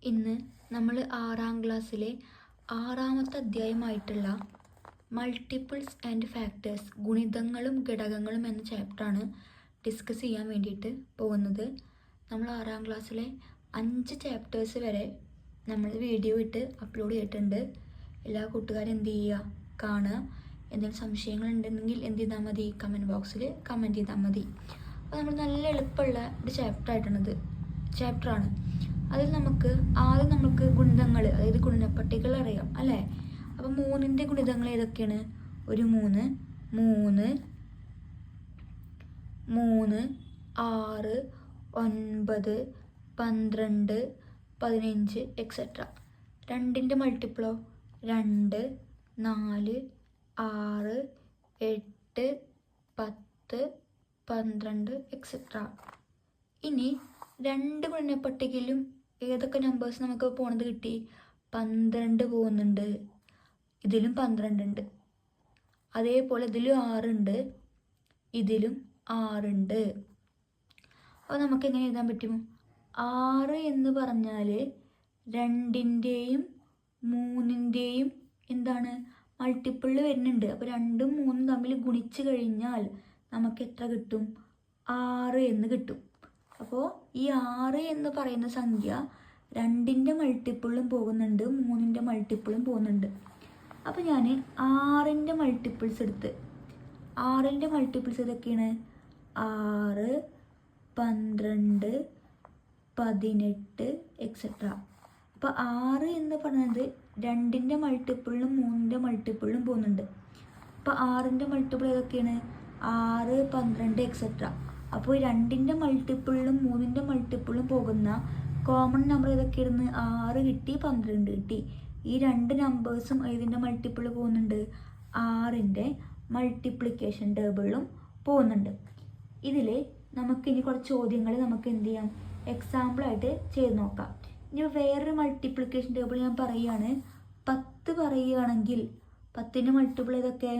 ഇന്ന് നമ്മൾ 6ാം ക്ലാസ്സിലെ 6ാമത്തെ അധ്യായമായിട്ടുള്ള മൾട്ടിപ്പിൾസ് ആൻഡ് ഫാക്ടേഴ്സ് ഗുണിതങ്ങളും ഘടകങ്ങളും എന്ന ചാപ്റ്ററാണ് ഡിസ്കസ് ചെയ്യാൻ വേണ്ടിയിട്ട് പോകുന്നത്. നമ്മൾ 6ാം ക്ലാസ്സിലെ 5 ചാപ്റ്റേഴ്സ് വരെ നമ്മൾ വീഡിയോ ഇട്ട് അപ്ലോഡ് ചെയ്തിട്ടുണ്ട്. എല്ലാ കൂട്ടുകാരും എന്ത് ചെയ്യുക, കാണുക. എന്തെങ്കിലും സംശയങ്ങളുണ്ടെങ്കിൽ എന്ത് ചെയ്താൽ മതി, കമൻറ്റ് ബോക്സിൽ കമൻറ്റ് ചെയ്താൽ മതി. അപ്പോൾ നമ്മൾ നല്ല എളുപ്പമുള്ള ഒരു ചാപ്റ്ററാണ്. അതിൽ ആദ്യം നമുക്ക് ഗുണിതങ്ങൾ, അതായത് ഗുണനപ്പട്ടികകൾ അറിയാം അല്ലേ. അപ്പം 3ൻ്റെ ഗുണിതങ്ങൾ ഏതൊക്കെയാണ്? ഒരു 3, 3, 3, 6, 9, 12, 15 എക്സെട്ര. 2ൻ്റെ മൾട്ടിപ്പിളോ 2, 4, 6, 8, 10, 12 എക്സെട്ര. ഇനി 2 ഗുണനപ്പട്ടികയിലും ഏതൊക്കെ നമ്പേഴ്സ് നമുക്ക് പോണത് കിട്ടി? 12 പോകുന്നുണ്ട്, ഇതിലും 12 ഉണ്ട്. അതേപോലെ ഇതിലും 6 ഉണ്ട്, ഇതിലും 6 ഉണ്ട്. അപ്പോൾ നമുക്ക് എങ്ങനെ എഴുതാൻ പറ്റും? 6 എന്ന് പറഞ്ഞാൽ 2ൻ്റെയും 3ൻ്റെയും എന്താണ് മൾട്ടിപ്പിളിൽ വരുന്നുണ്ട്. അപ്പോൾ 2ഉം 3ഉം തമ്മിൽ ഗുണിച്ച് കഴിഞ്ഞാൽ നമുക്ക് എത്ര കിട്ടും? 6 എന്ന് കിട്ടും. അപ്പോൾ ഈ 6 എന്ന് പറയുന്ന സംഖ്യ 2ൻ്റെ മൾട്ടിപ്പിളും പോകുന്നുണ്ട്, 3ൻ്റെ മൾട്ടിപ്പിളും പോകുന്നുണ്ട്. അപ്പോൾ ഞാൻ 6ൻ്റെ മൾട്ടിപ്പിൾസ് എടുത്ത്, 6ൻ്റെ മൾട്ടിപ്പിൾസ് ഏതൊക്കെയാണ്? 6, 12, 18 എക്സെട്ര. അപ്പോൾ 6 എന്ന് പറയുന്നത് 2ൻ്റെ മൾട്ടിപ്പിളിലും 3ൻ്റെ മൾട്ടിപ്പിളിലും പോകുന്നുണ്ട്. അപ്പോൾ 6ൻ്റെ മൾട്ടിപ്പിൾ ഏതൊക്കെയാണ്? 6, 12 എക്സെട്ര. അപ്പോൾ 2ൻ്റെ മൾട്ടിപ്പിളിലും 3ൻ്റെ മൾട്ടിപ്പിളും പോകുന്ന കോമൺ നമ്പർ ഏതൊക്കെയായിരുന്നു? 6 കിട്ടി, 12 കിട്ടി. ഈ 2 നമ്പേഴ്സും ഏതിൻ്റെ മൾട്ടിപ്പിൾ പോകുന്നുണ്ട്? 6ൻ്റെ മൾട്ടിപ്ലിക്കേഷൻ ടേബിളിലും പോകുന്നുണ്ട്. ഇതിൽ നമുക്കിനി കുറച്ച് ചോദ്യങ്ങൾ നമുക്ക് എന്ത് ചെയ്യാം, എക്സാമ്പിളായിട്ട് ചെയ്ത് നോക്കാം. ഇനി വേറൊരു മൾട്ടിപ്ലിക്കേഷൻ ടേബിൾ ഞാൻ പറയുകയാണ്. 10 പറയുകയാണെങ്കിൽ 10ൻ്റെ മൾട്ടിപ്പിൾ ഏതൊക്കെ?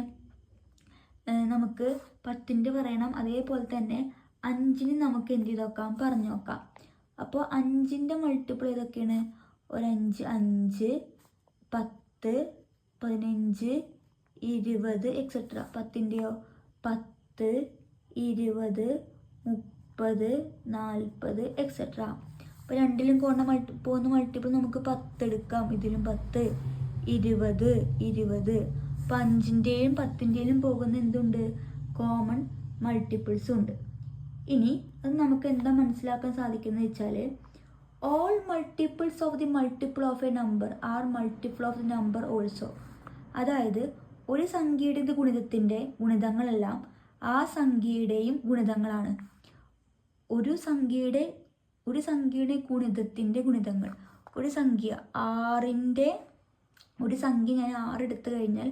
നമുക്ക് 10ൻ്റെ പറയണം. അതേപോലെ തന്നെ 5ന് നമുക്ക് എന്ത് ചെയ്ത് നോക്കാം, പറഞ്ഞു നോക്കാം. അപ്പോൾ 5ൻ്റെ മൾട്ടിപ്പിൾ ഏതൊക്കെയാണ്? ഒരു 5, 5, 10, 15, 20 എക്സെട്ര. 10ൻ്റെയോ 10, 20, 30, 40 എക്സെട്ര. അപ്പോൾ 2ലും പോകുന്ന മൾട്ടിപ്പിൾ നമുക്ക് 10 എടുക്കാം. ഇതിലും 10, 20, 20. അപ്പോൾ 5ൻ്റെയും 10ൻ്റെയും പോകുന്ന എന്തുണ്ട്? കോമൺ മൾട്ടിപ്പിൾസും ഉണ്ട്. ഇനി അത് നമുക്ക് എന്താ മനസ്സിലാക്കാൻ സാധിക്കുന്നത് വെച്ചാൽ, all multiples of the multiple of A number R multiple of the number also. അതായത് ഒരു സംഖ്യയുടെ ഗുണിതത്തിൻ്റെ ഗുണിതങ്ങളെല്ലാം ആ സംഖ്യയുടെയും ഗുണിതങ്ങളാണ്. ഒരു സംഖ്യയുടെ ഗുണിതത്തിൻ്റെ ഗുണിതങ്ങൾ, ഒരു സംഖ്യ 6ൻ്റെ ഒരു സംഖ്യ ഞാൻ 6 എടുത്തു കഴിഞ്ഞാൽ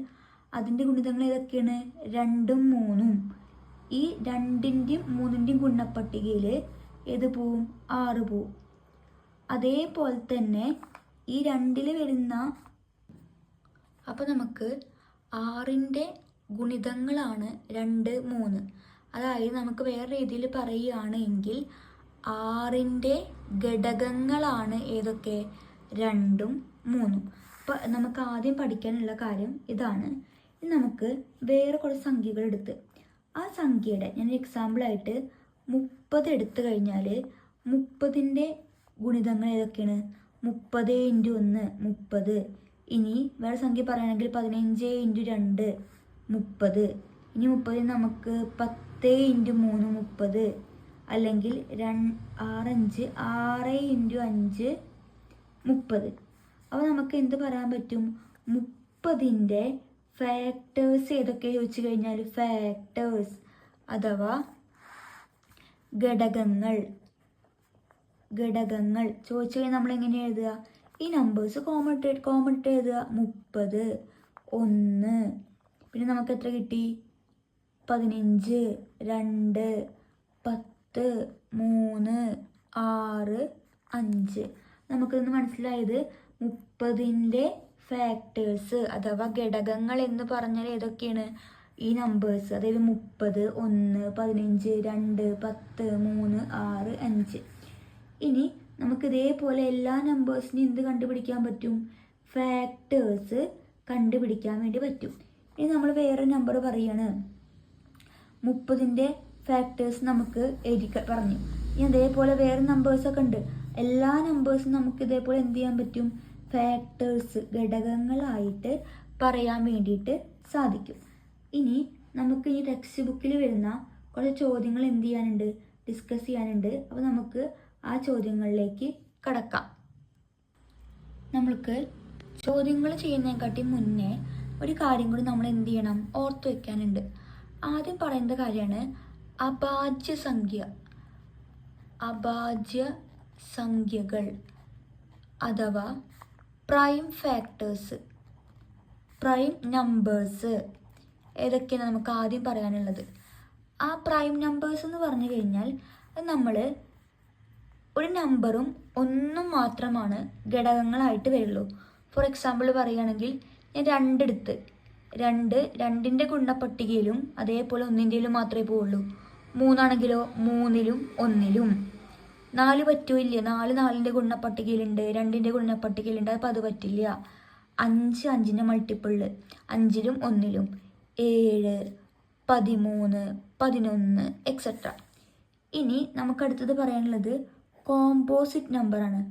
അതിൻ്റെ ഗുണിതങ്ങൾ ഏതൊക്കെയാണ്? 2ഉം 3ഉം. ഈ 2ൻ്റെയും 3ൻ്റെയും ഗുണനപ്പട്ടികയിൽ ഏത് പോവും? 6 പോവും. അതേപോലെ തന്നെ ഈ 2ൽ വരുന്ന, അപ്പോൾ നമുക്ക് 6ൻ്റെ ഗുണിതങ്ങളാണ് 2, 3. അതായത് നമുക്ക് വേറെ രീതിയിൽ പറയുകയാണെങ്കിൽ 6ൻ്റെ ഘടകങ്ങളാണ് ഏതൊക്കെ? 2ഉം 3ഉം. അപ്പോൾ നമുക്ക് ആദ്യം പഠിക്കാനുള്ള കാര്യം ഇതാണ്. ഇനി നമുക്ക് വേറെ കുറച്ച് സംഖ്യകൾ എടുത്ത് ആ സംഖ്യയുടെ, ഞാൻ എക്സാമ്പിളായിട്ട് 30 എടുത്തു കഴിഞ്ഞാൽ 30ൻ്റെ ഗുണിതങ്ങൾ ഏതൊക്കെയാണ്? 30 × 1 30. ഇനി വേറെ സംഖ്യ പറയുകയാണെങ്കിൽ 15 × 2 30. ഇനി 30 നമുക്ക് 10 × 3 30. അല്ലെങ്കിൽ 6, 5, 6 × 5 30. അപ്പോൾ നമുക്ക് എന്ത് പറയാൻ പറ്റും? 30ൻ്റെ ഫാക്ടേഴ്സ് ഏതൊക്കെ ചോദിച്ചു കഴിഞ്ഞാൽ, ഫാക്ടേഴ്സ് അഥവാ ഘടകങ്ങൾ ചോദിച്ചു കഴിഞ്ഞാൽ നമ്മൾ എങ്ങനെ എഴുതുക? ഈ നമ്പേഴ്സ് കോമൺ ഇട്ട് എഴുതുക. 30, 1. പിന്നെ നമുക്ക് എത്ര കിട്ടി? 15, 2, 10, 3, 6, 5. നമുക്കിന്ന് മനസ്സിലായത് 30ൻ്റെ ഫാക്ടേഴ്സ് അഥവാ ഘടകങ്ങൾ എന്ന് പറഞ്ഞാൽ ഏതൊക്കെയാണ്? ഈ നമ്പേഴ്സ്, അതായത് 30, 1, 15, 2, 10, 3, 6, 5. ഇനി നമുക്ക് ഇതേപോലെ എല്ലാ നമ്പേഴ്സിനും എന്ത് കണ്ടുപിടിക്കാൻ പറ്റും? ഫാക്ടേഴ്സ് കണ്ടുപിടിക്കാൻ വേണ്ടി പറ്റും. ഇനി നമ്മൾ വേറെ നമ്പർ പറയാണ്, 30ൻ്റെ ഫാക്ടേഴ്സ് നമുക്ക് പറഞ്ഞു. ഇനി അതേപോലെ വേറെ നമ്പേഴ്സൊക്കെ ഉണ്ട്. എല്ലാ നമ്പേഴ്സും നമുക്ക് ഇതേപോലെ എന്ത് ചെയ്യാൻ പറ്റും? ഫാക്ടേഴ്സ്, ഘടകങ്ങളായിട്ട് പറയാൻ വേണ്ടിയിട്ട് സാധിക്കും. ഇനി നമുക്ക് ഈ ടെക്സ്റ്റ് ബുക്കിൽ വരുന്ന കുറച്ച് ചോദ്യങ്ങൾ എന്ത് ചെയ്യാനുണ്ട്? ഡിസ്കസ് ചെയ്യാനുണ്ട്. അപ്പോൾ നമുക്ക് ആ ചോദ്യങ്ങളിലേക്ക് കടക്കാം. നമ്മൾക്ക് ചോദ്യങ്ങൾ ചെയ്യുന്നതിനെക്കാട്ടി മുന്നേ ഒരു കാര്യം കൂടി നമ്മൾ എന്ത് ചെയ്യണം? ഓർത്തു വയ്ക്കാനുണ്ട്. ആദ്യം പറയുന്ന കാര്യമാണ് അഭാജ്യ സംഖ്യ. അഭാജ്യ സംഖ്യകൾ അഥവാ പ്രൈം ഫാക്ടേഴ്സ്, പ്രൈം നമ്പേഴ്സ് ഏതൊക്കെയാണ് നമുക്ക് ആദ്യം പറയാനുള്ളത്? ആ പ്രൈം നമ്പേഴ്സ് എന്ന് പറഞ്ഞു കഴിഞ്ഞാൽ നമ്മൾ ഒരു നമ്പറും ഒന്നും മാത്രമാണ് ഘടകങ്ങളായിട്ട് വരുള്ളൂ. ഫോർ എക്സാമ്പിൾ പറയുകയാണെങ്കിൽ ഞാൻ 2 എടുത്ത് 2ൻ്റെ ഗുണപട്ടികയിലും അതേപോലെ 1ൻ്റെയിലും മാത്രമേ പോവുള്ളൂ. 3 ആണെങ്കിലോ 3ലും 1ലും. 4 പറ്റൂല്ല, 4 4ൻ്റെ ഗുണപട്ടികയിലുണ്ട്, 2ൻ്റെ ഗുണപട്ടികയിലുണ്ട്, അപ്പോൾ അത് പറ്റില്ല. 5 5ൻ്റെ മൾട്ടിപ്പിളിൽ 5ലും 1ലും, 7 13 11 എക്സെട്ര. ഇനി നമുക്കടുത്തത് പറയാനുള്ളത് കോമ്പോസിറ്റ് നമ്പറാണ്.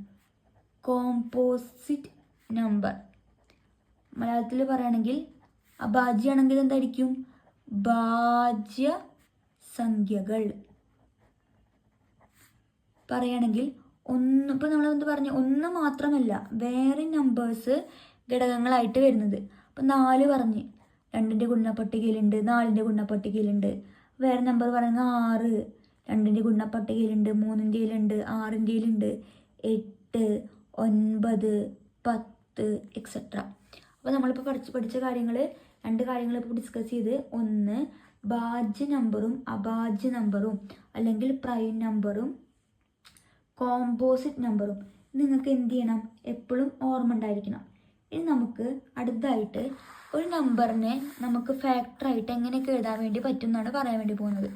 കോമ്പോസിറ്റ് നമ്പർ മലയാളത്തിൽ പറയുകയാണെങ്കിൽ അഭാജ്യമാണെങ്കിൽ എന്തായിരിക്കും? ഭാജ്യ സംഖ്യകൾ. പറയുകയാണെങ്കിൽ ഇപ്പോൾ നമ്മളെന്ത് പറഞ്ഞു? 1 മാത്രമല്ല, വേറെ നമ്പേഴ്സ് ഘടകങ്ങളായിട്ട് വരുന്നത്. അപ്പം 4 പറഞ്ഞ് 2ൻ്റെ ഗുണപട്ടികയിലുണ്ട്, 4ൻ്റെ ഗുണപട്ടികയിലുണ്ട്. വേറെ നമ്പർ പറയുന്നത് 6 2ൻ്റെ ഗുണപട്ടികയിലുണ്ട്, 3ൻ്റെയിലുണ്ട്, 6ൻ്റെയിലുണ്ട്, 8 9 10 എക്സെട്ര. അപ്പോൾ നമ്മളിപ്പോൾ പഠിച്ച കാര്യങ്ങൾ 2 കാര്യങ്ങൾ ഇപ്പോൾ ഡിസ്കസ് ചെയ്ത്. ഒന്ന് ഭാജ്യ നമ്പറും അഭാജ്യ നമ്പറും, അല്ലെങ്കിൽ പ്രൈം നമ്പറും കോമ്പോസിറ്റ് നമ്പറും. നിങ്ങൾക്ക് എന്ത് ചെയ്യണം? എപ്പോഴും ഓർമ്മ ഉണ്ടായിരിക്കണം. ഇനി നമുക്ക് അടുത്തതായിട്ട് ഒരു നമ്പറിനെ നമുക്ക് ഫാക്ടറായിട്ട് എങ്ങനെയൊക്കെ എഴുതാൻ വേണ്ടി പറ്റും എന്നാണ് പറയാൻ വേണ്ടി പോകുന്നത്.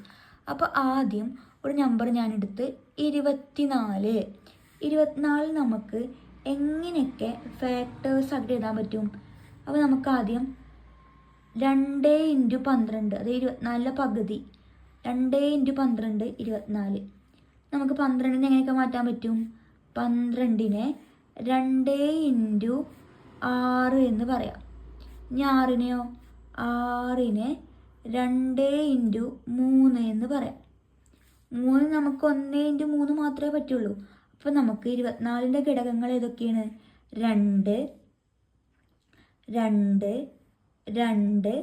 അപ്പോൾ ആദ്യം ഒരു നമ്പർ ഞാനെടുത്ത് 24. 24 നമുക്ക് എങ്ങനെയൊക്കെ ഫാക്ടേഴ്സ് ആയിട്ട് എഴുതാൻ പറ്റും? അപ്പോൾ നമുക്ക് ആദ്യം 2 × 12, അത് 24ൻ്റെ പകുതി. 2 × 12 24. നമുക്ക് 12നെ എങ്ങനെയൊക്കെ മാറ്റാൻ പറ്റും? 12നെ 2 × 6 എന്ന് പറയാം. ഇനി 6നെയോ? 6നെ 2 × 3 എന്ന് പറയാം. 3 നമുക്ക് 1 × 3 മാത്രമേ പറ്റുള്ളൂ. അപ്പോൾ നമുക്ക് 24ൻ്റെ ഘടകങ്ങൾ ഏതൊക്കെയാണ്? 2 2 2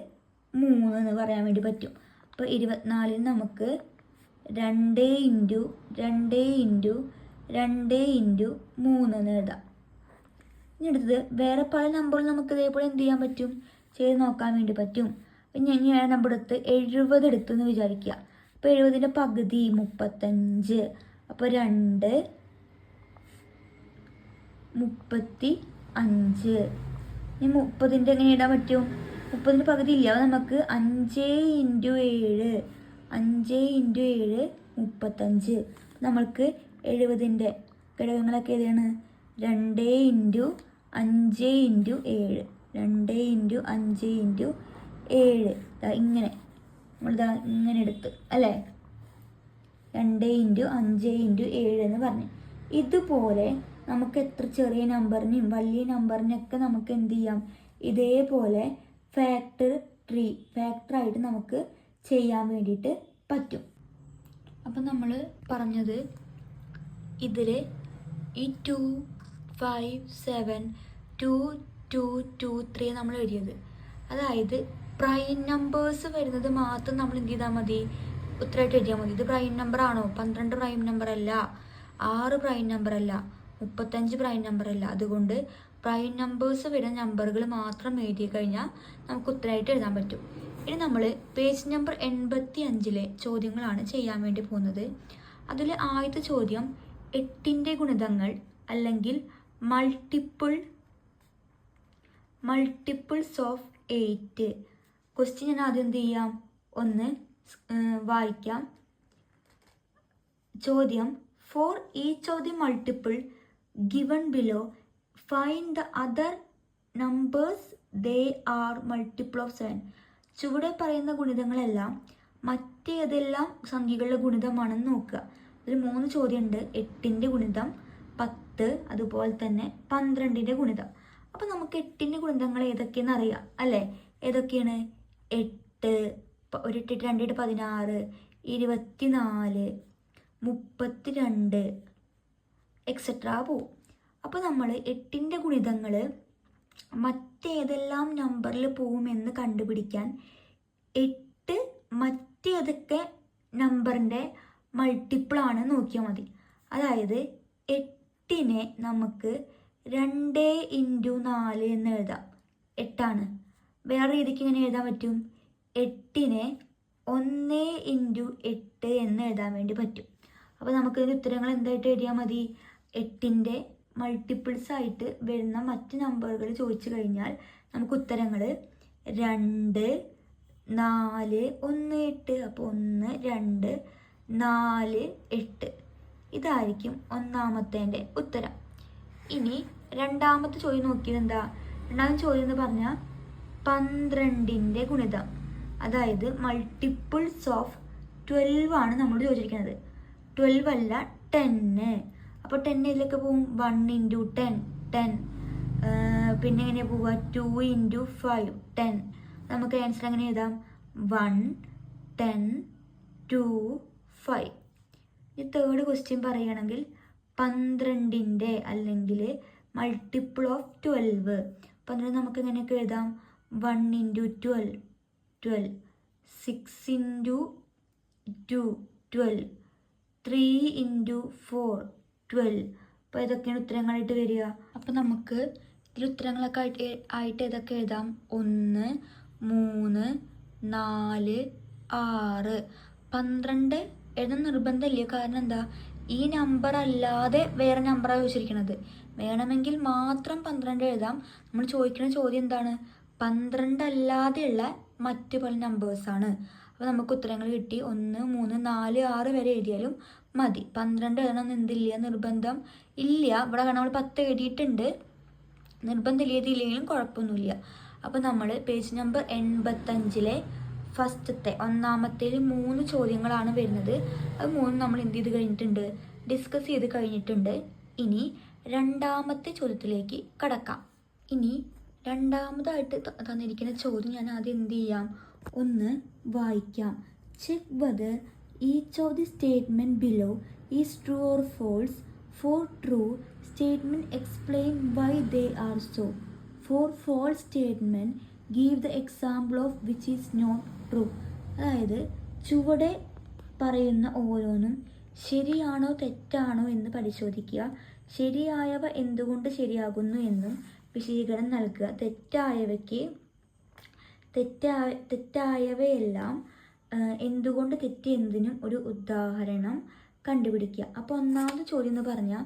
3 എന്ന് പറയാൻ വേണ്ടി പറ്റും. അപ്പോൾ 24ന് നമുക്ക് 2 × 2 × 2 × 3 എന്ന് എഴുതാം. ഇനി എടുത്തത് വേറെ പല നമ്പറും നമുക്ക് ഇതേപോലെ എന്ത് ചെയ്യാൻ പറ്റും? ചെയ്ത് നോക്കാൻ വേണ്ടി പറ്റും. അപ്പം ഞാൻ നമ്പർ എടുത്ത് 70 എടുത്തെന്ന് വിചാരിക്കുക. അപ്പോൾ 70ൻ്റെ പകുതി 35. അപ്പോൾ 2 35. ഇനി 30ൻ്റെ എങ്ങനെ ഇടാൻ പറ്റും? 30ൻ്റെ പകുതി ഇല്ല, അപ്പോൾ നമുക്ക് 5 × 7 35. നമ്മൾക്ക് 70ൻ്റെ ഘടകങ്ങളൊക്കെ ഏതാണ്? 2 × 5 × 7. 2 × 5 × 7. ഇങ്ങനെ നമ്മളിതാ ഇങ്ങനെ എടുത്ത് അല്ലേ? 2 × 5 × 7 എന്ന് പറഞ്ഞു. ഇതുപോലെ നമുക്ക് എത്ര ചെറിയ നമ്പറിനെയും വലിയ നമ്പറിനെയൊക്കെ നമുക്ക് എന്ത് ചെയ്യാം? ഇതേപോലെ ഫാക്ടറായിട്ട് നമുക്ക് ചെയ്യാൻ വേണ്ടിയിട്ട് പറ്റും. അപ്പം നമ്മൾ പറഞ്ഞത് ഇതിൽ ഈ 2 5 7 2 2 2 3 നമ്മൾ എഴുതിയത്. അതായത് പ്രൈം നമ്പേഴ്സ് വരുന്നത് മാത്രം നമ്മൾ എന്ത് ചെയ്താൽ മതി? ഉത്തരമായിട്ട് എഴുതിയാൽ മതി. ഇത് പ്രൈം നമ്പർ ആണോ? 12 പ്രൈം നമ്പർ അല്ല, 6 പ്രൈം നമ്പർ അല്ല, 35 പ്രൈം നമ്പർ അല്ല. അതുകൊണ്ട് പ്രൈം നമ്പേഴ്സ് വരുന്ന നമ്പറുകൾ മാത്രം എഴുതി കഴിഞ്ഞാൽ നമുക്ക് ഉത്തരമായിട്ട് എഴുതാൻ പറ്റും. ഇനി നമ്മൾ പേജ് നമ്പർ 85 ചോദ്യങ്ങളാണ് ചെയ്യാൻ വേണ്ടി പോകുന്നത്. അതിൽ ആദ്യത്തെ ചോദ്യം 8ൻ്റെ ഗുണിതങ്ങൾ അല്ലെങ്കിൽ മൾട്ടിപ്പിൾസ് ഓഫ് 8. ക്വസ്റ്റ്യൻ ഞാൻ ആദ്യം എന്ത് ചെയ്യാം? ഒന്ന് വായിക്കാം. ചോദ്യം For each of the multiple given below, find the other numbers they are multiple of 7. ചുവടെ പറയുന്ന ഗുണിതങ്ങളെല്ലാം മറ്റേതെല്ലാം സംഖ്യകളുടെ ഗുണിതമാണെന്ന് നോക്കുക. ഇതിൽ 3 ചോദ്യമുണ്ട്. 8ൻ്റെ ഗുണിതം, 10, അതുപോലെ തന്നെ 12ൻ്റെ ഗുണിതം. അപ്പോൾ നമുക്ക് 8ൻ്റെ ഗുണിതങ്ങൾ ഏതൊക്കെയെന്ന് അറിയാം അല്ലേ? ഏതൊക്കെയാണ്? 8, 1 8 2 16, 24, 32 എക്സെട്രാ പോവും. അപ്പോൾ നമ്മൾ 8ൻ്റെ ഗുണിതങ്ങൾ മറ്റേതെല്ലാം നമ്പറിൽ പോവുമെന്ന് കണ്ടുപിടിക്കാൻ 8 മറ്റേതൊക്കെ നമ്പറിൻ്റെ മൾട്ടിപ്പിളാണ് നോക്കിയാൽ മതി. അതായത് 8നെ നമുക്ക് 2 × 4 എന്ന് എഴുതാം. 8 വേറെ രീതിക്ക് ഇങ്ങനെ എഴുതാൻ പറ്റും. 8നെ 1 × 8 എന്ന് എഴുതാൻ വേണ്ടി പറ്റും. അപ്പോൾ നമുക്ക് ഇതിൻ്റെ ഉത്തരങ്ങൾ എന്തായിട്ട് എഴുതിയാൽ മതി? 8ൻ്റെ മൾട്ടിപ്പിൾസ് ആയിട്ട് വരുന്ന മറ്റ് നമ്പറുകൾ ചോദിച്ചു കഴിഞ്ഞാൽ നമുക്ക് ഉത്തരങ്ങൾ 2, 4, 1, 8. അപ്പോൾ 1, 2, 4, 8 ഇതായിരിക്കും ഒന്നാമത്തേൻ്റെ ഉത്തരം. ഇനി രണ്ടാമത്തെ ചോദ്യം നോക്കിയത് എന്താ? രണ്ടാമത്തെ ചോദ്യം എന്ന് പറഞ്ഞാൽ 12ൻ്റെ ഗുണിതം, അതായത് മൾട്ടിപ്പിൾസ് ഓഫ് 12 ആണ് നമ്മൾ ചോദിച്ചിരിക്കുന്നത്. 12 അല്ല 10. അപ്പോൾ 10 ഇതിലൊക്കെ പോവും. 1 × 10 10. പിന്നെ എങ്ങനെയാണ് പോവുക? 2 × 5 10. നമുക്ക് ആൻസർ എങ്ങനെ എഴുതാം? 1, 10, 2, 5. ഈ തേർഡ് ക്വസ്റ്റ്യൻ പറയുകയാണെങ്കിൽ 12ൻ്റെ അല്ലെങ്കിൽ മൾട്ടിപ്പിൾ ഓഫ് 12. 12 നമുക്ക് എങ്ങനെയൊക്കെ എഴുതാം? 1 × 12 12, 6 × 2 12, 3 × 4 12. അപ്പോൾ ഇതൊക്കെയാണ് ഉത്തരങ്ങളായിട്ട് വരിക. അപ്പോൾ നമുക്ക് ഇതിൽ ഉത്തരങ്ങളൊക്കെ ആയിട്ട് ഇതൊക്കെ എഴുതാം. 1, 3, 4, 6. 12 എഴുതാൻ നിർബന്ധമില്ല. കാരണം എന്താ? ഈ നമ്പർ അല്ലാതെ വേറെ നമ്പറാണ് ചോദിച്ചിരിക്കുന്നത്. വേണമെങ്കിൽ മാത്രം 12 എഴുതാം. നമ്മൾ ചോദിക്കുന്ന ചോദ്യം എന്താണ്? 12 അല്ലാതെയുള്ള മറ്റ് പല നമ്പേഴ്സാണ്. അപ്പോൾ നമുക്ക് ഉത്തരങ്ങൾ കിട്ടി. 1, 3, 4, 6 വരെ എഴുതിയാലും മതി. 12 എഴുതണം എന്തില്ല, നിർബന്ധം ഇല്ല. ഇവിടെ നമ്മൾ 10 എഴുതിയിട്ടുണ്ട്. നിർബന്ധം എഴുതിയില്ലെങ്കിലും കുഴപ്പമൊന്നുമില്ല. അപ്പോൾ നമ്മൾ പേജ് നമ്പർ 85-ലെ ഫസ്റ്റത്തെ ഒന്നാമത്തേൽ 3 ചോദ്യങ്ങളാണ് വരുന്നത്. അത് 3 നമ്മൾ എന്ത് ചെയ്ത് കഴിഞ്ഞിട്ടുണ്ട്? ഡിസ്കസ് ചെയ്ത് കഴിഞ്ഞിട്ടുണ്ട്. ഇനി രണ്ടാമത്തെ ചോദ്യത്തിലേക്ക് കടക്കാം. ഇനി രണ്ടാമതായിട്ട് തന്നിരിക്കുന്ന ചോദ്യം ഞാൻ ആദ്യം എന്ത് ചെയ്യാം? ഒന്ന് വായിക്കാം. Check whether each of the statement below is true or false. For true statement explain why they are so. For false statement give the example of which is not true. അതായത് ചുവടെ പറയുന്ന ഓരോന്നും ശരിയാണോ തെറ്റാണോ എന്ന് പരിശോധിക്കുക. ശരിയായവ എന്തുകൊണ്ട് ശരിയാകുന്നു എന്നും വിശദീകരണം നൽകുക. തെറ്റായവയെല്ലാം എന്തുകൊണ്ട് തെറ്റ് എന്നതിനും ഒരു ഉദാഹരണം കണ്ടുപിടിക്കുക. അപ്പോൾ ഒന്നാമത്തെ ചോദ്യം എന്ന് പറഞ്ഞാൽ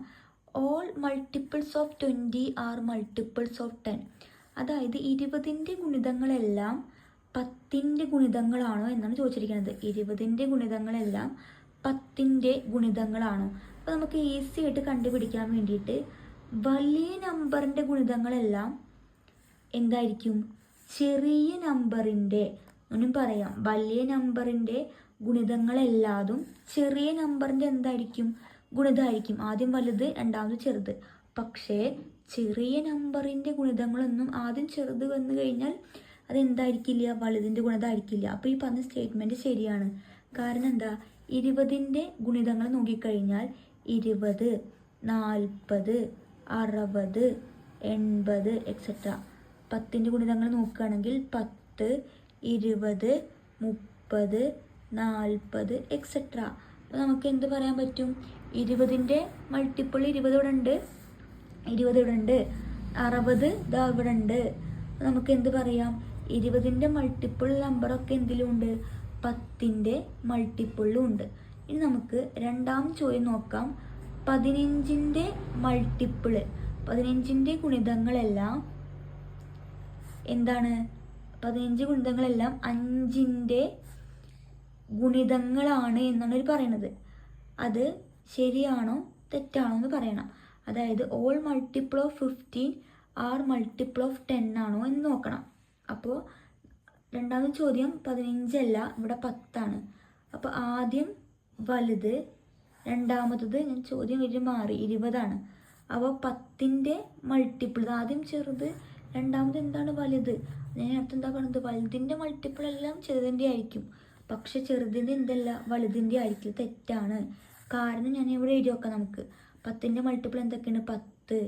all multiples of 20 are multiples of 10. അതായത് 20ൻ്റെ ഗുണിതങ്ങളെല്ലാം 10ൻ്റെ ഗുണിതങ്ങളാണോ എന്നാണ് ചോദിച്ചിരിക്കുന്നത്. 20ൻ്റെ ഗുണിതങ്ങളെല്ലാം 10ൻ്റെ ഗുണിതങ്ങളാണോ? അപ്പോൾ നമുക്ക് ഈസി ആയിട്ട് കണ്ടുപിടിക്കാൻ വേണ്ടിയിട്ട് വലിയ നമ്പറിൻ്റെ ഗുണിതങ്ങളെല്ലാം എന്തായിരിക്കും? ചെറിയ നമ്പറിൻ്റെ ഒന്നും പറയാം. വലിയ നമ്പറിൻ്റെ ഗുണിതങ്ങളെല്ലാതും ചെറിയ നമ്പറിൻ്റെ എന്തായിരിക്കും? ഗുണിതമായിരിക്കും. ആദ്യം വലുത്, രണ്ടാമത് ചെറുത്. പക്ഷേ ചെറിയ നമ്പറിൻ്റെ ഗുണിതങ്ങളൊന്നും ആദ്യം ചെറുത് വന്നു കഴിഞ്ഞാൽ അതെന്തായിരിക്കില്ല? വലുതിൻ്റെ ഗുണിതമായിരിക്കില്ല. അപ്പോൾ ഈ പറഞ്ഞ സ്റ്റേറ്റ്മെൻറ്റ് ശരിയാണ്. കാരണം എന്താ? 20ൻ്റെ ഗുണിതങ്ങൾ നോക്കിക്കഴിഞ്ഞാൽ 20, 40, 60, 80 എക്സെട്ര. 10ൻ്റെ ഗുണിതങ്ങൾ നോക്കുകയാണെങ്കിൽ 10, 20, 30, 40 എക്സെട്ര. അപ്പോൾ നമുക്ക് എന്ത് പറയാൻ പറ്റും? 20ൻ്റെ മൾട്ടിപ്പിൾ 20 ഇവിടെ ഉണ്ട്, 20 ഇവിടെ ഉണ്ട്, 60 ഇതാ ഇവിടെ ഉണ്ട്. നമുക്ക് എന്ത് പറയാം? 20ൻ്റെ മൾട്ടിപ്പിൾ നമ്പറൊക്കെ എന്തിലുണ്ട്? 10ൻ്റെ മൾട്ടിപ്പിളിലും ഉണ്ട്. ഇനി നമുക്ക് രണ്ടാമത്തെ ചോദ്യം നോക്കാം. 15ൻ്റെ മൾട്ടിപ്പിള്, 15ൻ്റെ ഗുണിതങ്ങളെല്ലാം എന്താണ്? 15 ഗുണിതങ്ങളെല്ലാം 5ൻ്റെ ഗുണിതങ്ങളാണ് എന്നാണ് പറയുന്നത്. അത് ശരിയാണോ തെറ്റാണോ എന്ന് പറയണം. അതായത് all multiple of 15 R multiple of 10 ആണോ എന്ന് നോക്കണം. അപ്പോൾ രണ്ടാമത്തെ ചോദ്യം 15 അല്ല, ഇവിടെ 10 ആണ്. അപ്പോൾ ആദ്യം വലുത്, രണ്ടാമത്തത് ചോദ്യം വരെ മാറി 20 ആണ്. അപ്പോൾ 10ൻ്റെ മൾട്ടിപ്പിൾ, ആദ്യം ചെറുത്, രണ്ടാമത് എന്താണ് വലുത്. അതിനകത്ത് എന്താ പറയുന്നത്, വലുതിൻ്റെ മൾട്ടിപ്പിൾ എല്ലാം ചെറുതിൻ്റെ ആയിരിക്കും, പക്ഷെ ചെറുതിൻ്റെ എന്തല്ല വലുതിൻ്റെ ആയിരിക്കും. തെറ്റാണ്. കാരണം ഞാൻ ഇവിടെ എഴുതി വെക്കാം. നമുക്ക് 10ൻ്റെ മൾട്ടിപ്പിൾ എന്തൊക്കെയാണ്? 10,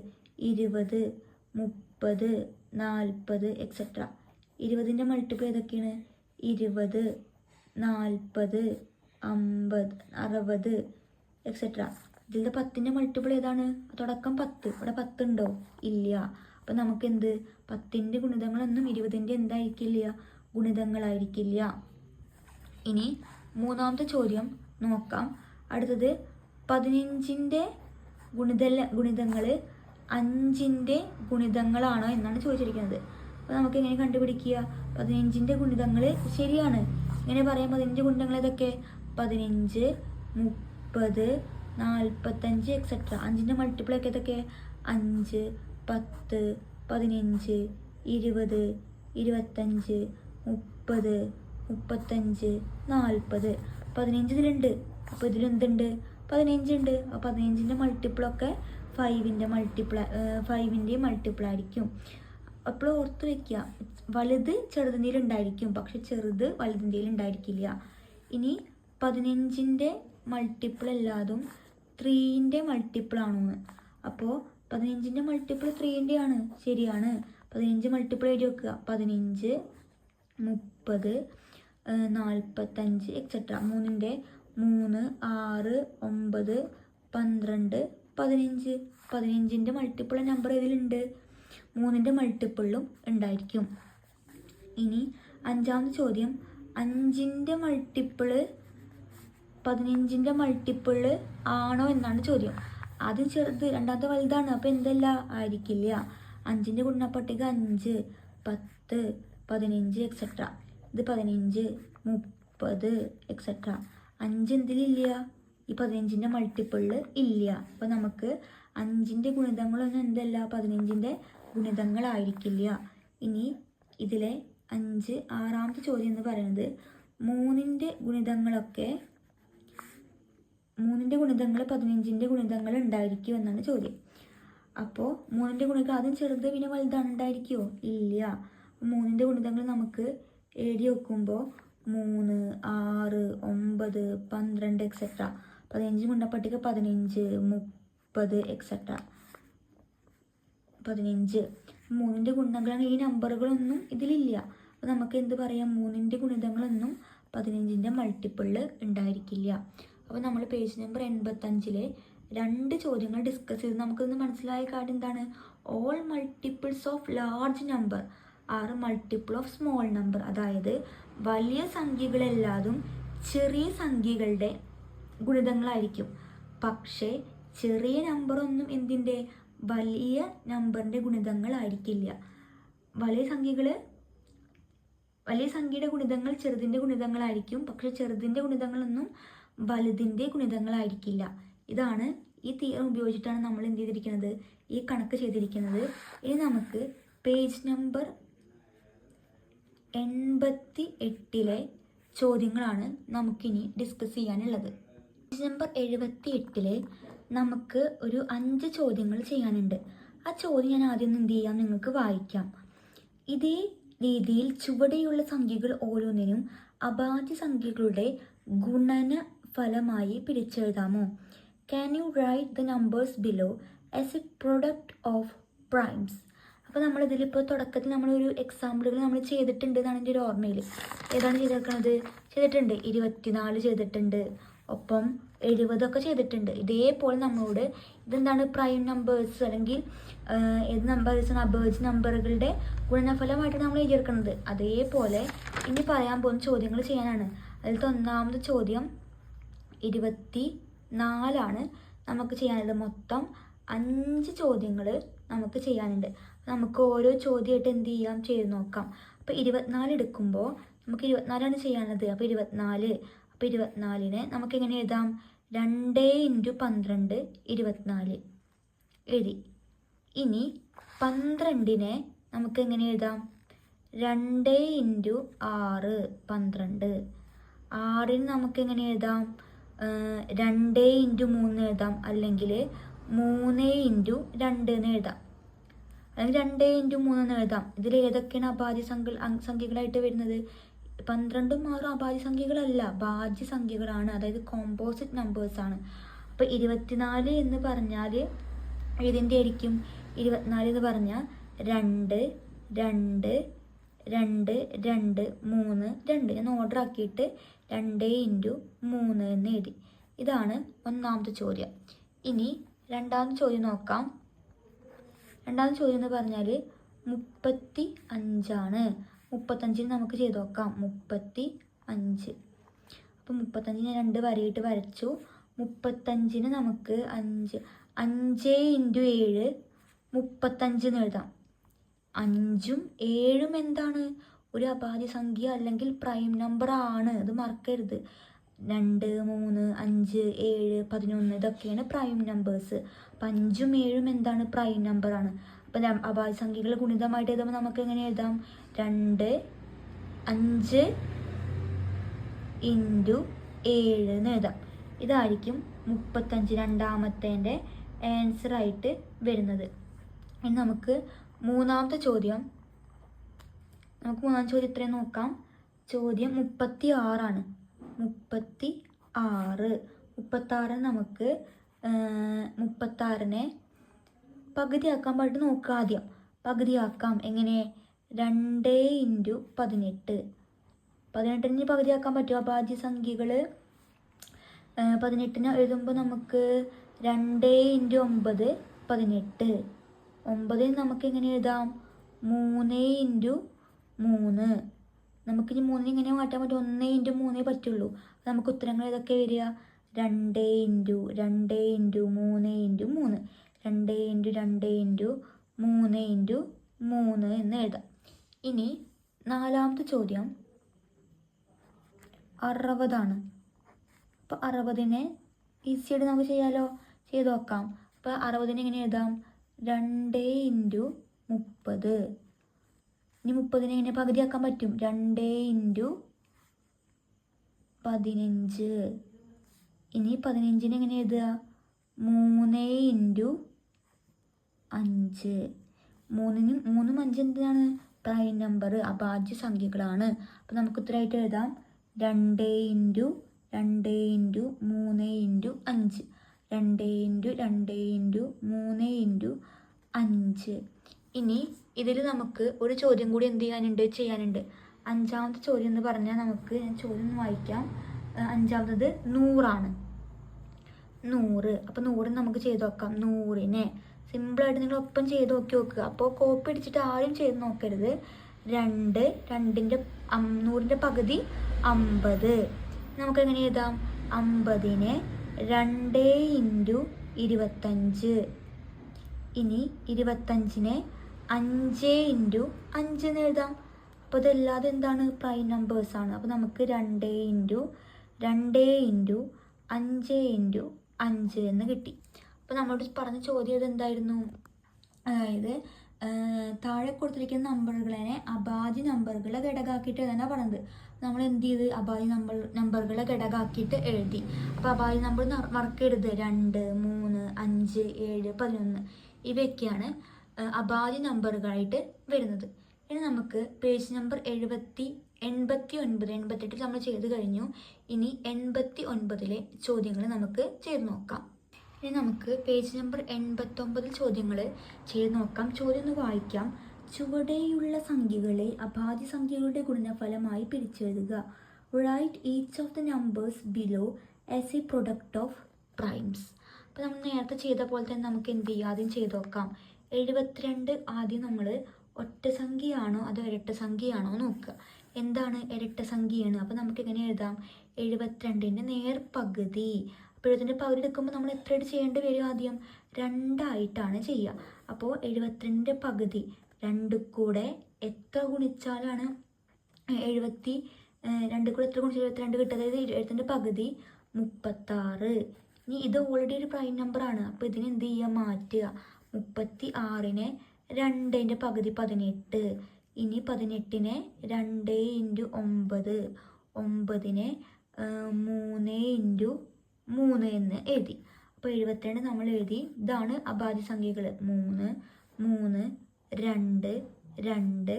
20, 30, 40 എക്സെട്ര. 20ൻ്റെ മൾട്ടിപ്പിൾ ഏതൊക്കെയാണ്? 20, 40, 50, 60 എക്സെട്ര. ഇതിൻ്റെ 10ൻ്റെ മൾട്ടിപ്പിൾ ഏതാണ്? തുടക്കം 10. ഇവിടെ 10 ഉണ്ടോ? ഇല്ല. അപ്പം നമുക്ക് എന്ത്, 10ൻ്റെ ഗുണിതങ്ങളൊന്നും 20ൻ്റെ എന്തായിരിക്കില്ല? ഗുണിതങ്ങളായിരിക്കില്ല. ഇനി മൂന്നാമത്തെ ചോദ്യം നോക്കാം. അടുത്തത് 15ൻ്റെ ഗുണിതങ്ങൾ 5ൻ്റെ ഗുണിതങ്ങളാണോ എന്നാണ് ചോദിച്ചിരിക്കുന്നത്. അപ്പോൾ നമുക്ക് എങ്ങനെ കണ്ടുപിടിക്കുക? 15ൻ്റെ ഗുണിതങ്ങൾ ശരിയാണ്. ഇങ്ങനെ പറയാം. 15 ഗുണിതങ്ങൾ ഏതൊക്കെ? 15, 30, 45 എക്സെട്ര. 5ൻ്റെ മൾട്ടിപ്പിൾ ഒക്കെ ഏതൊക്കെ? 5, 10, 15, 20, 25, 30, 35, 40. 15 ഇതിലുണ്ട്. അപ്പോൾ ഇതിലെന്തുണ്ട്? 15 ഉണ്ട്. അപ്പോൾ 15ൻ്റെ മൾട്ടിപ്പിളൊക്കെ 5ൻ്റെ മൾട്ടിപ്പിൾ ആയിരിക്കും. അപ്പോൾ ഓർത്ത് വയ്ക്കുക, വലുത് ചെറുതിൻ്റെ ഉണ്ടായിരിക്കും, പക്ഷെ ചെറുത് വലുതിൻ്റെ ഉണ്ടായിരിക്കില്ല. ഇനി 15ൻ്റെ മൾട്ടിപ്പിൾ എല്ലാതും 3ൻ്റെ മൾട്ടിപ്പിൾ ആണോന്ന്. അപ്പോൾ 15ൻ്റെ മൾട്ടിപ്പിൾ 3ൻ്റെ ആണ്. ശരിയാണ്. 15 മൾട്ടിപ്പിൾ എഴുതി വെക്കുക. 15, 30, 45 എക്സെട്ര. 3ൻ്റെ 3, 6, 9, 12, 15. 15ൻ്റെ മൾട്ടിപ്പിൾ നമ്പർ ഇതിലുണ്ട്, 3ൻ്റെ മൾട്ടിപ്പിളും ഉണ്ടായിരിക്കും. ഇനി അഞ്ചാമത്തെ ചോദ്യം, 5ൻ്റെ മൾട്ടിപ്പിള് 15ൻ്റെ മൾട്ടിപ്പിള് ആണോ എന്നാണ് ചോദ്യം. ആദ്യം ചെറുത്, രണ്ടാമത്തെ വലുതാണ്. അപ്പോൾ എന്തല്ല ആയിരിക്കില്ല. 5ൻ്റെ ഗുണനപ്പട്ടിക 5, 10, 15 എക്സെട്ര. ഇത് 15, 30 എക്സെട്ര. 5 എന്തിലില്ല? ഈ 15ൻ്റെ മൾട്ടിപ്പിളിൽ ഇല്ല. അപ്പോൾ നമുക്ക് 5ൻ്റെ ഗുണിതങ്ങളൊന്നും എന്തല്ല 15ൻ്റെ ഗുണിതങ്ങളായിരിക്കില്ല. ഇനി ഇതിലെ 5 ആറാമത്തെ ചോദ്യം എന്ന് പറയുന്നത് 3ൻ്റെ ഗുണിതങ്ങളൊക്കെ 3ൻ്റെ ഗുണിതങ്ങൾ 15ൻ്റെ ഗുണിതങ്ങൾ ഉണ്ടായിരിക്കുമോ എന്നാണ് ചോദ്യം. അപ്പോൾ 3ൻ്റെ ഗുണിതങ്ങൾ ആദ്യം ചെറുത് പിന്നെ വലുതാണ്, ഉണ്ടായിരിക്കുമോ? ഇല്ല. 3ൻ്റെ ഗുണിതങ്ങൾ നമുക്ക് എഴുതി വെക്കുമ്പോൾ 3, 6, 9, 12 എക്സെട്ര. 15 ഗുണനപ്പട്ടിക 15, 30 എക്സെട്ര. 15. 3ൻ്റെ ഗുണിതങ്ങളാണ്. ഈ നമ്പറുകളൊന്നും ഇതിലില്ല. അപ്പോൾ നമുക്ക് എന്ത് പറയാം? 3ൻ്റെ ഗുണിതങ്ങളൊന്നും 15ൻ്റെ മൾട്ടിപ്പിളിൽ ഉണ്ടായിരിക്കില്ല. അപ്പോൾ നമ്മൾ പേജ് നമ്പർ 85-ലെ 2 ചോദ്യങ്ങൾ ഡിസ്കസ് ചെയ്ത് നമുക്കിന്ന് മനസ്സിലായ കാര്യം എന്താണ്? All multiples of large number R multiple of small number. അതായത് വലിയ സംഖ്യകളെല്ലാതും ചെറിയ സംഖ്യകളുടെ ഗുണിതങ്ങളായിരിക്കും, പക്ഷേ ചെറിയ നമ്പറൊന്നും എന്തിൻ്റെ? വലിയ നമ്പറിൻ്റെ ഗുണിതങ്ങളായിരിക്കില്ല. വലിയ സംഖ്യയുടെ ഗുണിതങ്ങൾ ചെറുതിൻ്റെ ഗുണിതങ്ങളായിരിക്കും, പക്ഷെ ചെറുതിൻ്റെ ഗുണിതങ്ങളൊന്നും വലുതിൻ്റെ ഗുണിതങ്ങളായിരിക്കില്ല. ഇതാണ് ഈ തിയറം ഉപയോഗിച്ചിട്ടാണ് നമ്മൾ എന്ത് ചെയ്തിരിക്കുന്നത്? ഈ കണക്ക് ചെയ്തിരിക്കുന്നത്. ഇനി നമുക്ക് പേജ് നമ്പർ 88-ലെ ചോദ്യങ്ങളാണ് നമുക്കിനി ഡിസ്കസ് ചെയ്യാനുള്ളത്. പേജ് നമ്പർ 78-ലെ നമുക്ക് ഒരു 5 ചോദ്യങ്ങൾ ചെയ്യാനുണ്ട്. ആ ചോദ്യം ഞാൻ ആദ്യം എന്ത് ചെയ്യാം? നിങ്ങൾക്ക് വായിക്കാം. ഇതേ രീതിയിൽ ചുവടെയുള്ള സംഖ്യകൾ ഓരോന്നിനും അഭാജ്യ സംഖ്യകളുടെ ഗുണന ഫലമായി പിരിച്ചെഴുതാമോ? Can you write the numbers below as a product of primes. അപ്പോൾ നമ്മളിതിലിപ്പോൾ തുടക്കത്തിൽ നമ്മളൊരു എക്സാമ്പിളുകൾ നമ്മൾ ചെയ്തിട്ടുണ്ട് എന്നാണ് എൻ്റെ ഒരു ഓർമ്മയിൽ. ഏതാണ് ചെയ്തിരിക്കുന്നത്? ചെയ്തിട്ടുണ്ട്. 24 ചെയ്തിട്ടുണ്ട്, ഒപ്പം 70 ചെയ്തിട്ടുണ്ട്. ഇതേപോലെ നമ്മളോട് ഇതെന്താണ് പ്രൈം നമ്പേഴ്സ് അല്ലെങ്കിൽ ഏത് നമ്പേഴ്സാണ് അബേർജ് നമ്പറുകളുടെ ഗുണനഫലമായിട്ടാണ് നമ്മൾ എഴുതിയെടുക്കുന്നത്. അതേപോലെ ഇനി പറയാൻ പോകുന്ന ചോദ്യങ്ങൾ ചെയ്യാനാണ്. അതിലത്തെ ഒന്നാമത്തെ ചോദ്യം 24 നമുക്ക് ചെയ്യാനുള്ളത്. മൊത്തം 5 ചോദ്യങ്ങൾ നമുക്ക് ചെയ്യാനുണ്ട്. നമുക്ക് ഓരോ ചോദ്യമായിട്ട് എന്ത് ചെയ്യാം? ചെയ്ത് നോക്കാം. അപ്പോൾ 24 എടുക്കുമ്പോൾ നമുക്ക് 24 ചെയ്യാനുള്ളത്. അപ്പോൾ 24. അപ്പോൾ 24-നെ നമുക്ക് എങ്ങനെ എഴുതാം? 2 ഇൻറ്റു 12 24 എഴുതി. ഇനി 12നെ നമുക്ക് എങ്ങനെ എഴുതാം? 2 ഇൻറ്റു 6 12. 6ന് നമുക്ക് എങ്ങനെ എഴുതാം? 2 ഇൻറ്റു 3 എഴുതാം, അല്ലെങ്കിൽ 3 ഇൻറ്റു 2 എന്ന് എഴുതാം, അല്ലെങ്കിൽ 2 ഇൻറ്റു 3 എന്ന് എഴുതാം. ഇതിൽ ഏതൊക്കെയാണ് അഭാജ്യ സംഖ്യകളായിട്ട് വരുന്നത്? 12ഉം 6ഉം അഭാജ്യ സംഖ്യകളല്ല, ഭാജ്യ സംഖ്യകളാണ്, അതായത് കോമ്പോസിറ്റ് നമ്പേഴ്സാണ്. അപ്പോൾ 24 എന്ന് പറഞ്ഞാൽ ഇതിൻ്റെ ആയിരിക്കും? 24 എന്ന് പറഞ്ഞാൽ 2 2 2 2 3 2. ഞാൻ ഓർഡർ ആക്കിയിട്ട് 2 ഇൻറ്റു 3 എന്ന് എഴുതി. ഇതാണ് ഒന്നാമത്തെ ചോദ്യം. ഇനി രണ്ടാമത്തെ ചോദ്യം നോക്കാം. രണ്ടാമത്തെ ചോദ്യം എന്ന് പറഞ്ഞാൽ 35ആണ്. 35ന് നമുക്ക് ചെയ്ത് നോക്കാം. 35. അപ്പോൾ 35 ഞാൻ 2 വരയിട്ട് വരച്ചു. 35ന് നമുക്ക് 5 ഇൻറ്റു 7 35 എന്ന് എഴുതാം. 5ഉം 7ഉം എന്താണ്? ഒരു അഭാജ്യ സംഖ്യ അല്ലെങ്കിൽ പ്രൈം നമ്പർ ആണ്, അത് മറക്കരുത്. 2 3 5 7 11 ഇതൊക്കെയാണ് പ്രൈം നമ്പേഴ്സ്. അപ്പം 5ഉം 7ഉം എന്താണ്? പ്രൈം നമ്പറാണ്. അപ്പം അഭാജ്യ സംഖ്യകൾ ഗുണിതമായിട്ട് എഴുതുമ്പോൾ നമുക്ക് എങ്ങനെ എഴുതാം? 2 5 ഇൻറ്റു 7 എന്ന് എഴുതാം. ഇതായിരിക്കും 35 രണ്ടാമത്തേൻ്റെ ആൻസറായിട്ട് വരുന്നത്. ഇനി നമുക്ക് മൂന്നാമത്തെ ചോദ്യം ഇത്രയും നോക്കാം. ചോദ്യം 36ആണ്. 36 നമുക്ക് 36നെ പകുതിയാക്കാൻ പാടിട്ട് നോക്കുക. ആദ്യം പകുതിയാക്കാം. എങ്ങനെ? 2 ഇൻറ്റു 18. 18ന് പകുതിയാക്കാൻ പറ്റുമോ? അഭാജ്യ സംഖ്യകൾ 18ന് എഴുതുമ്പോൾ നമുക്ക് 2 ഇൻറ്റു 9 18. 9ന് നമുക്ക് എങ്ങനെ എഴുതാം? 3 ഇൻറ്റു 3. നമുക്കിനി 3 ഇങ്ങനെ മാറ്റാൻ പറ്റും? 1 ഇൻറ്റു 3 പറ്റുള്ളൂ. നമുക്ക് ഉത്തരങ്ങൾ ഏതൊക്കെ വരിക? 2 into 2 into 3 into 3 2 into 2 into 3 into 3 എന്ന് എഴുതാം. ഇനി നാലാമത്തെ ചോദ്യം 60ആണ്. അപ്പോൾ 60നെ ഈസിയായിട്ട് നമുക്ക് ചെയ്യാമല്ലോ, ചെയ്ത് നോക്കാം. അപ്പോൾ 60നെ എങ്ങനെ എഴുതാം? 2 ഇൻറ്റു 30. ഇനി 30നെ എങ്ങനെ പകുതിയാക്കാൻ പറ്റും? 2 ഇൻറ്റു 15. ഇനി 15നെ എങ്ങനെ എഴുതുക? 3 ഇൻറ്റു 5. 3നും 5 എന്താണ്? പ്രൈം നമ്പർ, അഭാജ്യ സംഖ്യകളാണ്. അപ്പോൾ നമുക്ക് ഉത്തരമായിട്ട് എഴുതാം 2 into 2 into 3 into 5. 2 into 2 into 3 into 5. ഇനി ഇതിൽ നമുക്ക് ഒരു ചോദ്യം കൂടി ചെയ്യാനുണ്ട്. അഞ്ചാമത്തെ ചോദ്യം എന്ന് പറഞ്ഞാൽ നമുക്ക്, ഞാൻ ചോദ്യം ഒന്ന് വായിക്കാം. അഞ്ചാമത്തത് 100ആണ്. 100. അപ്പോൾ 100 നമുക്ക് ചെയ്ത് നോക്കാം. 100നെ സിമ്പിളായിട്ട് നിങ്ങൾ ഒപ്പം ചെയ്ത് നോക്കുക. അപ്പോൾ കോപ്പി അടിച്ചിട്ട് ആരും ചെയ്ത് നോക്കരുത്. 100ൻ്റെ പകുതി 50. നമുക്കെങ്ങനെ എഴുതാം? 50നെ 2 ഇൻറ്റു 25. ഇനി 25നെ 5 ഇൻറ്റു 5 എന്ന് എഴുതാം. അപ്പോൾ ഇതല്ലാതെ എന്താണ്? പ്രൈം നമ്പേഴ്സാണ്. അപ്പോൾ നമുക്ക് 2 ഇൻറ്റു 2 ഇൻറ്റു 5 ഇൻറ്റു 5 എന്ന് കിട്ടി. അപ്പോൾ നമ്മളോട് പറഞ്ഞ ചോദ്യം ഇതെന്തായിരുന്നു? അതായത് താഴെ കൊടുത്തിരിക്കുന്ന നമ്പറുകളെ അഭാജ്യ നമ്പറുകളെ ഘടകമാക്കിയിട്ട് എഴുതാനാണ് പറഞ്ഞത്. നമ്മൾ എന്ത് ചെയ്ത്? അഭാജ്യ നമ്പറുകളെ ഘടകമാക്കിയിട്ട് എഴുതി. അപ്പോൾ അഭാജ്യ നമ്പർ മറക്കരുത്. 2 3 5 7 11 ഇവയൊക്കെയാണ് അഭാജ്യ നമ്പറുകളായിട്ട് വരുന്നത്. ഇനി നമുക്ക് പേജ് നമ്പർ 88 നമ്മൾ ചെയ്ത് കഴിഞ്ഞു. ഇനി 89ലെ ചോദ്യങ്ങൾ നമുക്ക് ചെയ്ത് നോക്കാം. ഇനി നമുക്ക് പേജ് നമ്പർ 89 ചോദ്യങ്ങൾ ചെയ്ത് നോക്കാം. ചോദ്യം ഒന്ന് വായിക്കാം. ചുവടെയുള്ള സംഖ്യകളെ അഭാജ്യ സംഖ്യകളുടെ ഗുണനഫലമായി പിരിച്ചെഴുതുക. Write each of the numbers below as a product of primes. അപ്പോൾ നമ്മൾ നേരത്തെ ചെയ്ത പോലെ തന്നെ നമുക്ക് എന്ത് ചെയ്യാം? ആദ്യം ചെയ്ത് നോക്കാം. 72 ആദ്യം നമ്മൾ ഒറ്റ സംഖ്യയാണോ അതോ ഇരട്ട സംഖ്യയാണോ നോക്കുക. എന്താണ്? ഇരട്ട സംഖ്യയാണ്. അപ്പോൾ നമുക്ക് എങ്ങനെ എഴുതാം? 72ൻ്റെ നേർപകുതി. അപ്പോൾ 72ൻ്റെ പകുതി എടുക്കുമ്പോൾ നമ്മൾ എത്രയായിട്ട് ചെയ്യേണ്ടി വരും? ആദ്യം 2 ആയിട്ടാണ് ചെയ്യുക. അപ്പോൾ 72ൻ്റെ പകുതി 2 കൂടെ എത്ര ഗുണിച്ചാലാണ് 2 കൂടെ എത്ര ഗുണിച്ചാൽ 72 കിട്ടുക? അതായത് 72ൻ്റെ പകുതി 36. ഇനി ഇത് ഓൾറെഡി ഒരു പ്രൈം നമ്പറാണ്. അപ്പോൾ ഇതിന് എന്ത് ചെയ്യുക, മാറ്റുക. 36നെ 2ൻ്റെ പകുതി 18. ഇനി 18നെ 2 × 9, 9നെ 3 × 3 എന്ന് എഴുതി. അപ്പോൾ 72 നമ്മൾ എഴുതി. ഇതാണ് അഭാജ്യ സംഖ്യകൾ. 3, 3, 2, 2,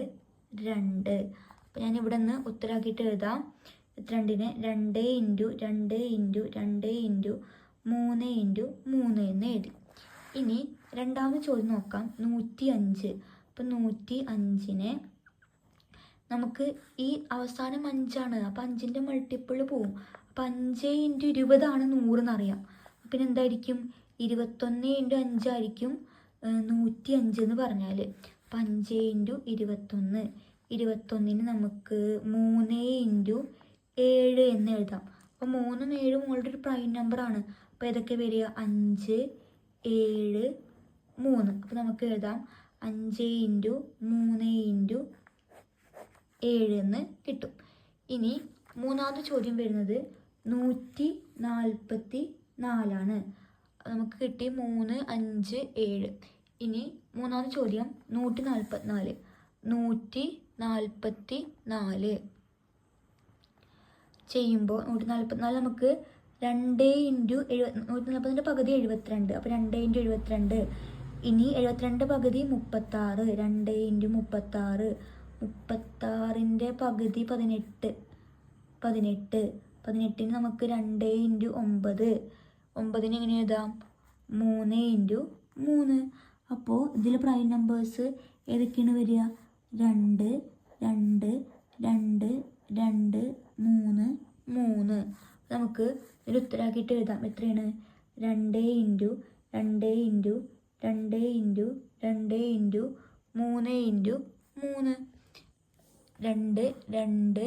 2. അപ്പോൾ ഞാൻ ഇവിടെ നിന്ന് ഉത്തരാക്കിയിട്ട് എഴുതാം. 2നെ 2 × 2 × 2 × 3 × 3 എന്ന് എഴുതി. ഇനി രണ്ടാമത് ചോദ്യം നോക്കാം. 105. അപ്പം 105നെ നമുക്ക് ഈ അവസാനം 5ആണ്. അപ്പം 5ൻ്റെ മൾട്ടിപ്പിൾ പോവും. അപ്പം 5 × 20 ആണ് 100 എന്നറിയാം. പിന്നെ എന്തായിരിക്കും, 21 × 5 ആയിരിക്കും 105 എന്ന് പറഞ്ഞാൽ. അപ്പം 5 × 21, 21ന് നമുക്ക് 3 × 7 എന്ന് എഴുതാം. അപ്പോൾ 3ഉം 7ഉം ഓൾറെഡി ഒരു പ്രൈം നമ്പറാണ്. അപ്പോൾ ഏതൊക്കെ വരിക, 5, 7, 3. അപ്പോൾ നമുക്ക് എഴുതാം 5 × 3 × 7 എന്ന് കിട്ടും. ഇനി മൂന്നാമത്തെ ചോദ്യം വരുന്നത് 144 നമുക്ക് കിട്ടി 3, 5, 7. ഇനി മൂന്നാമത്തെ ചോദ്യം 144. 144 ചെയ്യുമ്പോൾ 144 നമുക്ക് 2 × 140ൻ്റെ പകുതി 72. അപ്പോൾ 2 × 72. ഇനി 72 പകുതി 36. 2 × 36. 36ൻ്റെ പകുതി 18. 18ന് നമുക്ക് 2 × 9. 9ന് എങ്ങനെ എഴുതാം, 3 × 3. അപ്പോൾ ഇതിൽ പ്രൈം നമ്പേഴ്സ് ഏതൊക്കെയാണ് വരിക, 2, 2, 2, 2, 3, 3. നമുക്ക് ഇതിൽ ഉത്തരാക്കിയിട്ട് എഴുതാം. എത്രയാണ്, 2 × 2 × 2 × 2 × 3 × 3. 2, 2,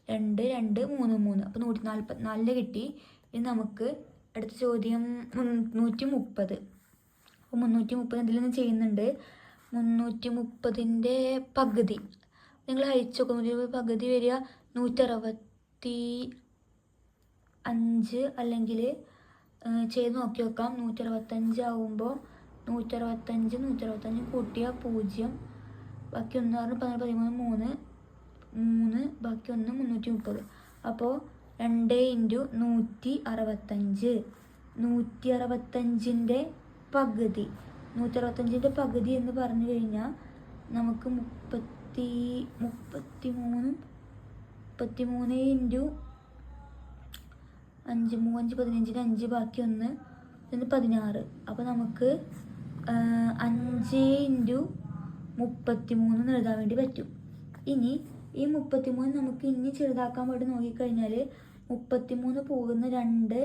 2, 2, 3, 3. അപ്പോൾ 144 കിട്ടി. ഇനി നമുക്ക് അടുത്ത ചോദ്യം 330. അപ്പോൾ 330 ഇതിൽ നിന്ന് ചെയ്യുന്നുണ്ട്. 330ൻ്റെ പകുതി നിങ്ങൾ അയച്ചു നോക്കും. പകുതി വരിക 165 അല്ലെങ്കിൽ ചെയ്ത് നോക്കി നോക്കാം. 165 ആവുമ്പോൾ 165 കൂട്ടിയ 0, ബാക്കി 1 13, 13, 3, ബാക്കി 1 330. അപ്പോൾ 2 × 165. 165ൻ്റെ പകുതി, 165ൻ്റെ പകുതി എന്ന് പറഞ്ഞു കഴിഞ്ഞാൽ നമുക്ക് 33 × 5, 5, 15ന് 5, ബാക്കി 1 16. അപ്പോൾ നമുക്ക് 5 × 33 എന്ന് എഴുതാൻ വേണ്ടി പറ്റും. ഇനി ഈ 33 നമുക്ക് ഇനി ചെറുതാക്കാൻ വേണ്ടി നോക്കിക്കഴിഞ്ഞാൽ 33 പോകുന്ന 2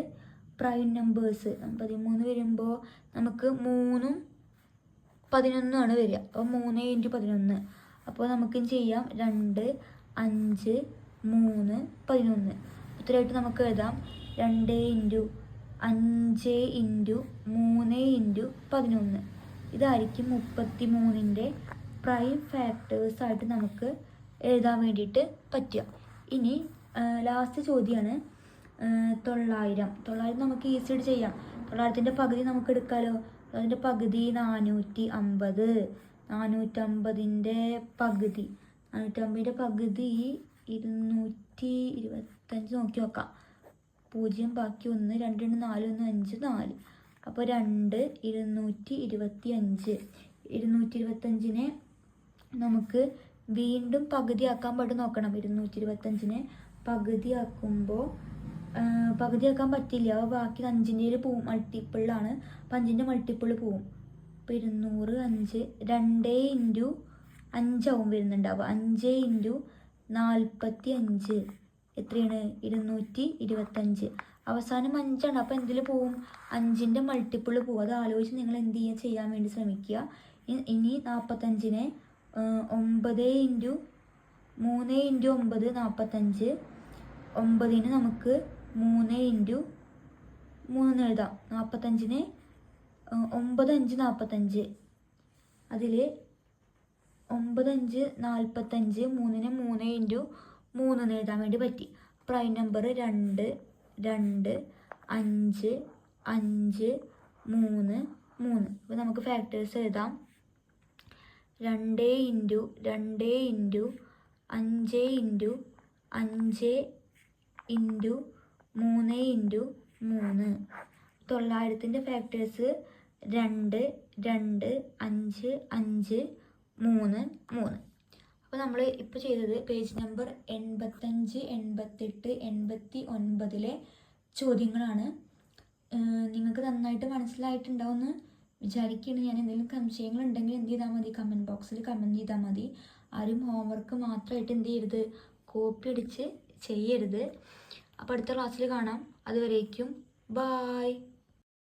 പ്രൈം നമ്പേഴ്സ് 13 വരുമ്പോൾ നമുക്ക് 3ഉം 11 ആണ് വരിക. അപ്പോൾ 3 × 11. അപ്പോൾ നമുക്ക് ചെയ്യാം 2, 5, 3, 11. ഉത്തരമായിട്ട് നമുക്ക് എഴുതാം 2 × 5 × 3 × 11. ഇതായിരിക്കും 33ൻ്റെ പ്രൈം ഫാക്ടേഴ്സായിട്ട് നമുക്ക് എഴുതാൻ വേണ്ടിയിട്ട് പറ്റുക. ഇനി ലാസ്റ്റ് ചോദ്യമാണ് 900. 900 നമുക്ക് ഈസിയായിട്ട് ചെയ്യാം. 900ൻ്റെ പകുതി നമുക്ക് എടുക്കാമല്ലോ. അതിൻ്റെ പകുതി 450. 450ൻ്റെ പകുതി 225 നോക്കി നോക്കാം. 0 ബാക്കി 1, 2 × 4, 1, 5, 4. അപ്പോൾ 2, 225. 225നെ നമുക്ക് വീണ്ടും പകുതിയാക്കാൻ വേണ്ടി നോക്കണം. 225നെ പകുതിയാക്കുമ്പോൾ പകുതിയാക്കാൻ പറ്റില്ല. അപ്പോൾ ബാക്കി 5ൻ്റെ പോവും, മൾട്ടിപ്പിളാണ്. അപ്പം 5ൻ്റെ മൾട്ടിപ്പിൾ പോവും. അപ്പോൾ 200, 5, 2 × 5 ആവും വരുന്നുണ്ടാവുക. 5 × 45 എത്രയാണ്, 225. അവസാനം 5ആണ്. അപ്പോൾ എന്തിൽ പോവും, 5ൻ്റെ മൾട്ടിപ്പിൾ പോവും. അത് ആലോചിച്ച് നിങ്ങൾ എന്ത് ചെയ്യുക, ചെയ്യാൻ വേണ്ടി ശ്രമിക്കുക. ഇനി 45നെ 9 × 3 × 9 45. 9ന് നമുക്ക് 3 × 3 എഴുതാം. 45ന് 9, 5, 45. അതിൽ 9, 5, 45. 3ന് 3 × 3 എഴുതാൻ വേണ്ടി പറ്റി. Prime number 2, 2, 5 5 3 3. അപ്പോൾ നമുക്ക് ഫാക്ടേഴ്സ് എഴുതാം. 2 into 2 into 5 into 5 into 3 into 3. 900-ൻ്റെ ഫാക്ടേഴ്സ് 2 2 5 5 3 3. അപ്പോൾ നമ്മൾ ഇപ്പോൾ ചെയ്തത് പേജ് നമ്പർ 85 88 89 ചോദ്യങ്ങളാണ്. നിങ്ങൾക്ക് നന്നായിട്ട് മനസ്സിലായിട്ടുണ്ടാവുമെന്ന് വിചാരിക്കുകയാണ്. ഞാൻ എന്തെങ്കിലും സംശയങ്ങളുണ്ടെങ്കിൽ എന്ത് ചെയ്താൽ മതി, കമൻറ്റ് ബോക്സിൽ കമൻറ്റ് ചെയ്താൽ മതി. ആരും ഹോംവർക്ക് മാത്രമായിട്ട് എന്ത് ചെയ്യരുത്, കോപ്പി അടിച്ച് ചെയ്യരുത്. അപ്പോൾ അടുത്ത ക്ലാസ്സിൽ കാണാം. അതുവരേക്കും ബായ്.